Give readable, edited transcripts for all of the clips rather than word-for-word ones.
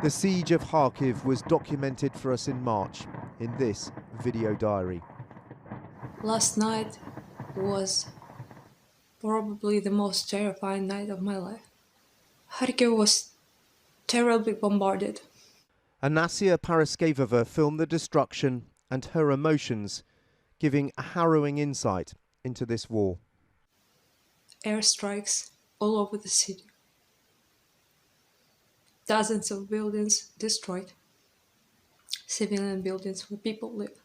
The siege of Kharkiv was documented for us in March in this video diary. Last night was probably the most terrifying night of my life. Kharkiv was terribly bombarded. Anasia Paraskevova filmed the destruction and her emotions, giving a harrowing insight into this war. Airstrikes all over the city. Dozens of buildings destroyed. Civilian buildings where people live.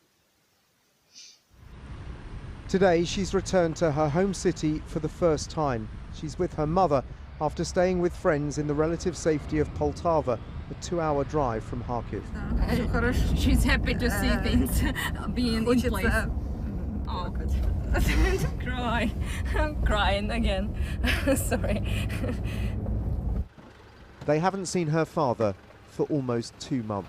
Today she's returned to her home city for the first time. She's with her mother after staying with friends in the relative safety of Poltava, a 2-hour drive from Kharkiv. She's happy to see things being in place. Oh, cry. I'm crying again. Sorry. They haven't seen her father for almost 2 months.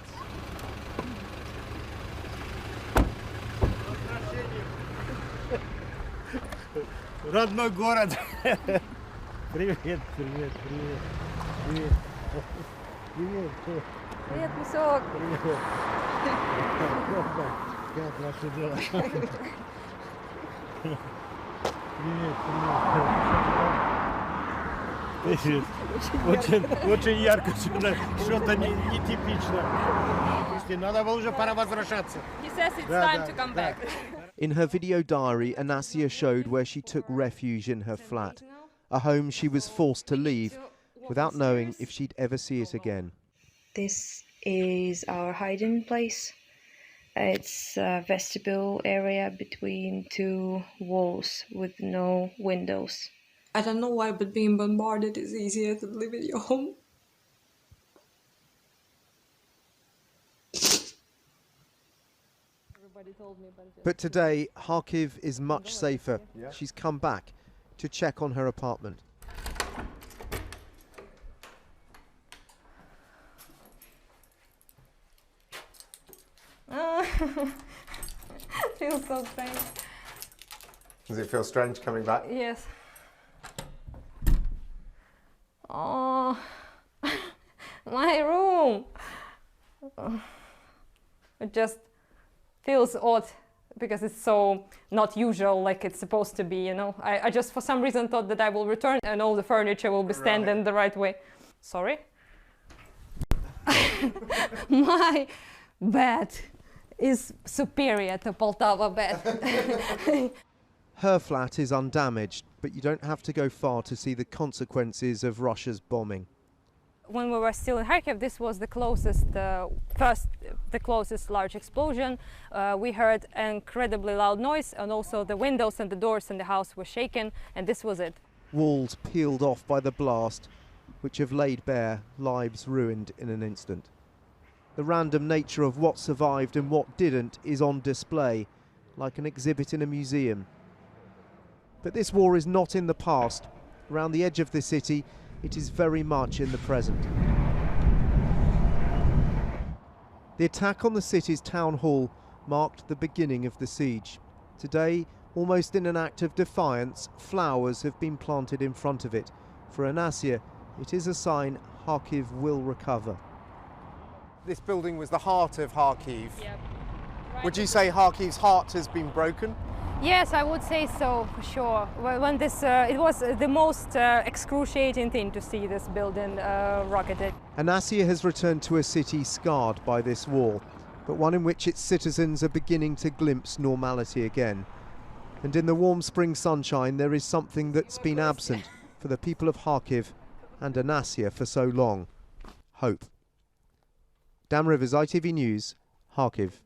Родной город. Привет, привет, привет. Привет. Привет. Привет, песок. Привет. Как ваши дела? Привет, привет. Очень ярко, что-то нетипично. Надо было уже пора возвращаться. He says it's time to come back. In her video diary, Anasia showed where she took refuge in her flat, a home she was forced to leave without knowing if she'd ever see it again. This is our hiding place. It's a vestibule area between 2 walls with no windows. I don't know why, but being bombarded is easier than leaving your home. But today, Kharkiv is much safer. She's come back to check on her apartment. Feels so strange. Does it feel strange coming back? Yes. Oh, my room. It just feels odd because it's so not usual like it's supposed to be, you know. I just for some reason thought that I will return and all the furniture will be standing the right way. Sorry? My bed is superior to Poltava bed. Her flat is undamaged, but you don't have to go far to see the consequences of Russia's bombing. When we were still in Kharkiv, this was the closest, the closest large explosion. We heard an incredibly loud noise, and also the windows and the doors in the house were shaken, and this was it. Walls peeled off by the blast, which have laid bare lives ruined in an instant. The random nature of what survived and what didn't is on display, like an exhibit in a museum. But this war is not in the past. Around the edge of the city, it is very much in the present. The attack on the city's town hall marked the beginning of the siege. Today, almost in an act of defiance, flowers have been planted in front of it. For Anasia, it is a sign Kharkiv will recover. This building was the heart of Kharkiv. Yep. Would you say Kharkiv's heart has been broken? Yes, I would say so, for sure. When this, it was the most excruciating thing to see this building rocketed. Anasia has returned to a city scarred by this war, but one in which its citizens are beginning to glimpse normality again. And in the warm spring sunshine, there is something that's been absent for the people of Kharkiv and Anasia for so long: hope. Dan Rivers, ITV News, Kharkiv.